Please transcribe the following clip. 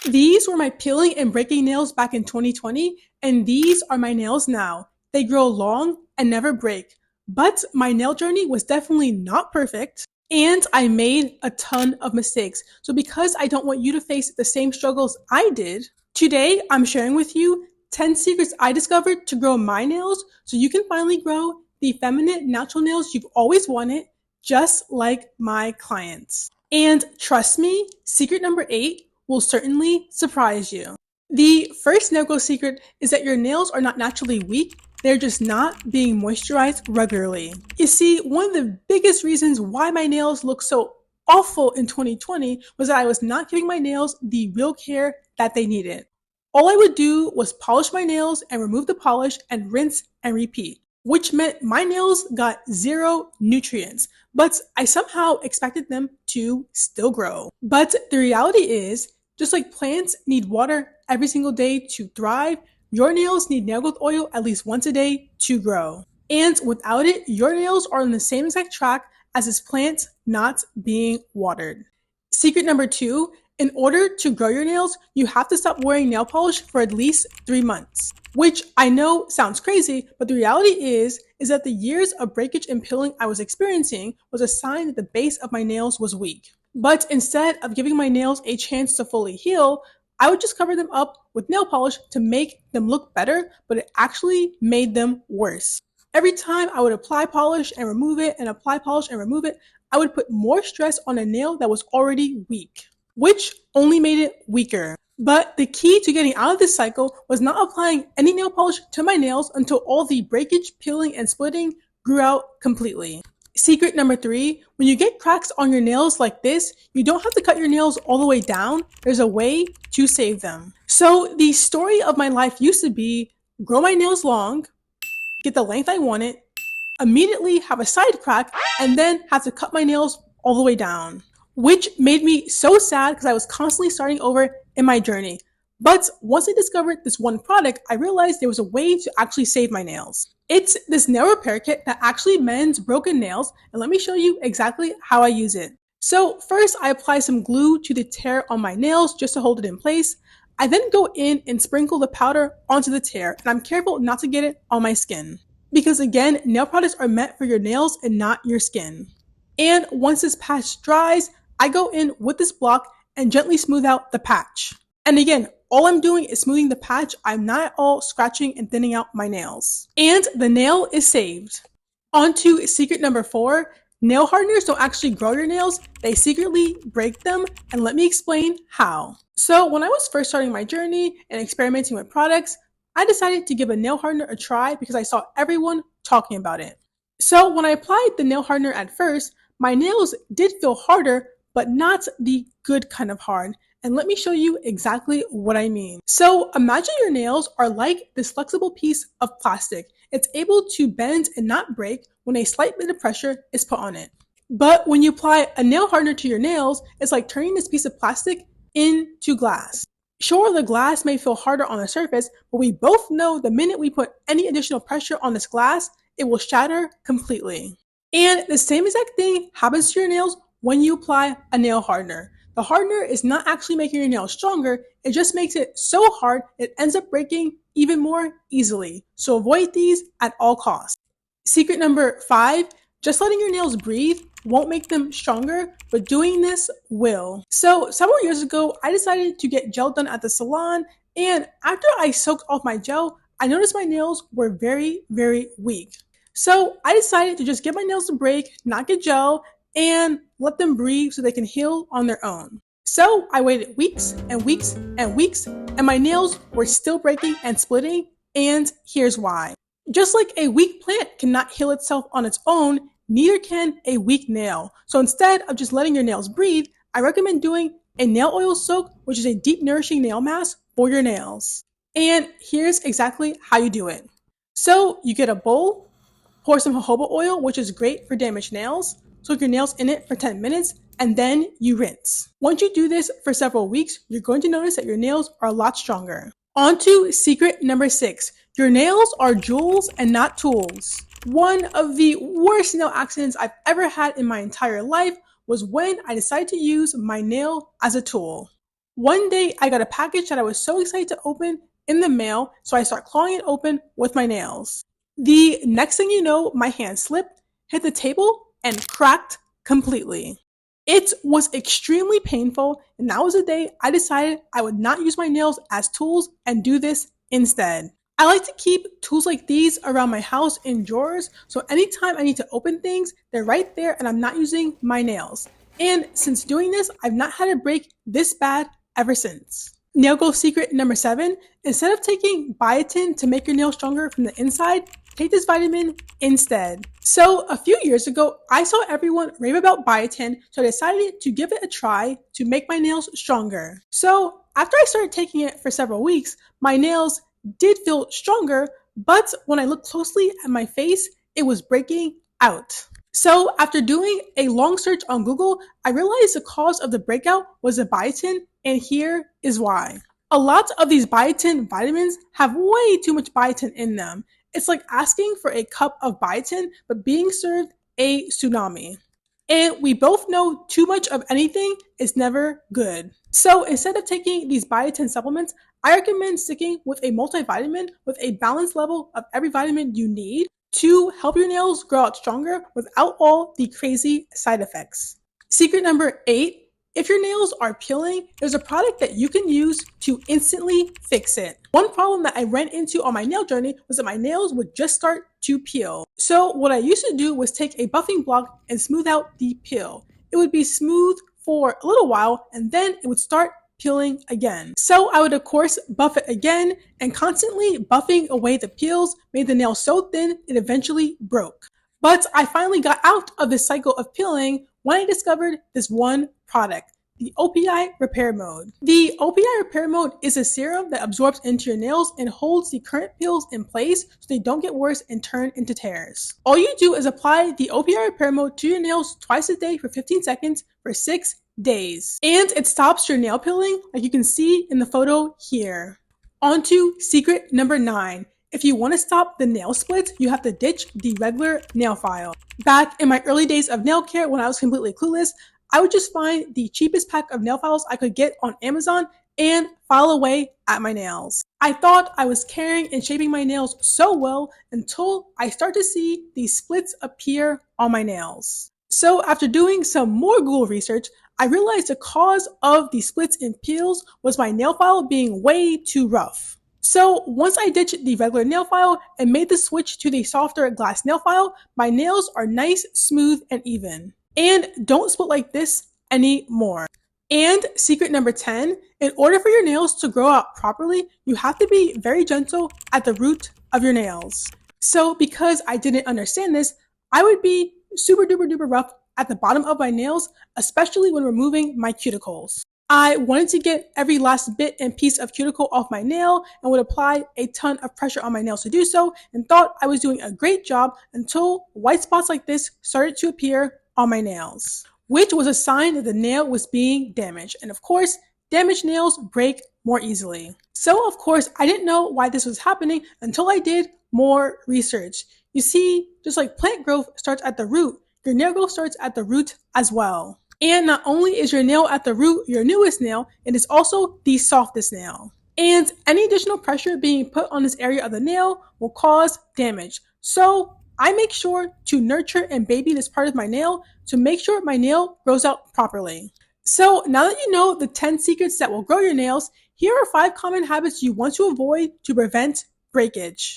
These were my peeling and breaking nails back in 2020, and these are my nails now. They grow long and never break. But my nail journey was definitely not perfect, and I made a ton of mistakes. So because I don't want you to face the same struggles I did, today I'm sharing with you 10 secrets I discovered to grow my nails so you can finally grow the feminine natural nails you've always wanted, just like my clients. And trust me, secret number 8 will certainly surprise you. The first nail growth secret is that your nails are not naturally weak, they're just not being moisturized regularly. You see, one of the biggest reasons why my nails look so awful in 2020 was that I was not giving my nails the real care that they needed. All I would do was polish my nails and remove the polish and rinse and repeat, which meant my nails got zero nutrients, but I somehow expected them to still grow. But the reality is, just like plants need water every single day to thrive, your nails need nail growth oil at least once a day to grow. And without it, your nails are on the same exact track as this plant not being watered. Secret number 2, in order to grow your nails, you have to stop wearing nail polish for at least 3 months. Which I know sounds crazy, but the reality is that the years of breakage and peeling I was experiencing was a sign that the base of my nails was weak. But instead of giving my nails a chance to fully heal, I would just cover them up with nail polish to make them look better, but it actually made them worse. Every time I would apply polish and remove it and apply polish and remove it, I would put more stress on a nail that was already weak, which only made it weaker. But the key to getting out of this cycle was not applying any nail polish to my nails until all the breakage, peeling, and splitting grew out completely. Secret number 3, when you get cracks on your nails like this, you don't have to cut your nails all the way down. There's a way to save them. So the story of my life used to be grow my nails long, get the length I wanted, immediately have a side crack, and then have to cut my nails all the way down, which made me so sad because I was constantly starting over in my journey. But once I discovered this one product, I realized there was a way to actually save my nails. It's this nail repair kit that actually mends broken nails, and let me show you exactly how I use it. So first, I apply some glue to the tear on my nails just to hold it in place. I then go in and sprinkle the powder onto the tear, and I'm careful not to get it on my skin. Because again, nail products are meant for your nails and not your skin. And once this patch dries, I go in with this block and gently smooth out the patch. And again, all I'm doing is smoothing the patch. I'm not at all scratching and thinning out my nails. And the nail is saved. On to secret number 4. Nail hardeners don't actually grow your nails, they secretly break them, and let me explain how. So when I was first starting my journey and experimenting with products, I decided to give a nail hardener a try because I saw everyone talking about it. So when I applied the nail hardener at first, my nails did feel harder, but not the good kind of hard. And let me show you exactly what I mean. So imagine your nails are like this flexible piece of plastic. It's able to bend and not break when a slight bit of pressure is put on it. But when you apply a nail hardener to your nails, it's like turning this piece of plastic into glass. Sure, the glass may feel harder on the surface, but we both know the minute we put any additional pressure on this glass, it will shatter completely. And the same exact thing happens to your nails when you apply a nail hardener. The hardener is not actually making your nails stronger, it just makes it so hard it ends up breaking even more easily. So avoid these at all costs. Secret number 5, just letting your nails breathe won't make them stronger, but doing this will. So several years ago, I decided to get gel done at the salon, and after I soaked off my gel, I noticed my nails were very, very weak. So I decided to just give my nails a break, not get gel, and let them breathe so they can heal on their own. So I waited weeks and weeks and weeks, and my nails were still breaking and splitting, and here's why. Just like a weak plant cannot heal itself on its own, neither can a weak nail. So instead of just letting your nails breathe, I recommend doing a nail oil soak, which is a deep nourishing nail mask for your nails. And here's exactly how you do it. So you get a bowl, pour some jojoba oil, which is great for damaged nails, soak your nails in it for 10 minutes, and then you rinse. Once you do this for several weeks, you're going to notice that your nails are a lot stronger. On to secret number 6. Your nails are jewels and not tools. One of the worst nail accidents I've ever had in my entire life was when I decided to use my nail as a tool. One day I got a package that I was so excited to open in the mail, so I start clawing it open with my nails. The next thing you know, my hand slipped, hit the table, and cracked completely. It was extremely painful, and that was the day I decided I would not use my nails as tools and do this instead. I like to keep tools like these around my house in drawers, so anytime I need to open things, they're right there and I'm not using my nails. And since doing this, I've not had a break this bad ever since. Nail goal secret number 7, instead of taking biotin to make your nails stronger from the inside, take this vitamin instead. So a few years ago, I saw everyone rave about biotin, so I decided to give it a try to make my nails stronger. So after I started taking it for several weeks, my nails did feel stronger, but when I looked closely at my face, it was breaking out. So after doing a long search on Google, I realized the cause of the breakout was the biotin, and here is why. A lot of these biotin vitamins have way too much biotin in them. It's like asking for a cup of biotin, but being served a tsunami. And we both know too much of anything is never good. So instead of taking these biotin supplements, I recommend sticking with a multivitamin with a balanced level of every vitamin you need to help your nails grow out stronger without all the crazy side effects. Secret number 8, if your nails are peeling, there's a product that you can use to instantly fix it. One problem that I ran into on my nail journey was that my nails would just start to peel. So what I used to do was take a buffing block and smooth out the peel. It would be smooth for a little while and then it would start peeling again. So I would of course buff it again, and constantly buffing away the peels made the nail so thin it eventually broke. But I finally got out of this cycle of peeling when I discovered this one product, the OPI Repair Mode. The OPI Repair Mode is a serum that absorbs into your nails and holds the current peels in place so they don't get worse and turn into tears. All you do is apply the OPI Repair Mode to your nails twice a day for 15 seconds for 6 days. And it stops your nail peeling like you can see in the photo here. On to secret number 9. If you want to stop the nail splits, you have to ditch the regular nail file. Back in my early days of nail care when I was completely clueless, I would just find the cheapest pack of nail files I could get on Amazon and file away at my nails. I thought I was caring and shaping my nails so well until I start to see these splits appear on my nails. So after doing some more Google research, I realized the cause of the splits and peels was my nail file being way too rough. So once I ditched the regular nail file and made the switch to the softer glass nail file, my nails are nice, smooth, and even. And don't split like this anymore. And secret number 10, in order for your nails to grow out properly, you have to be very gentle at the root of your nails. So because I didn't understand this, I would be super duper duper rough at the bottom of my nails, especially when removing my cuticles. I wanted to get every last bit and piece of cuticle off my nail and would apply a ton of pressure on my nails to do so, and thought I was doing a great job until white spots like this started to appear on my nails, which was a sign that the nail was being damaged. And of course, damaged nails break more easily. So of course, I didn't know why this was happening until I did more research. You see, just like plant growth starts at the root, your nail growth starts at the root as well. And not only is your nail at the root your newest nail, it is also the softest nail. And any additional pressure being put on this area of the nail will cause damage. So I make sure to nurture and baby this part of my nail to make sure my nail grows out properly. So now that you know the 10 secrets that will grow your nails, here are 5 common habits you want to avoid to prevent breakage.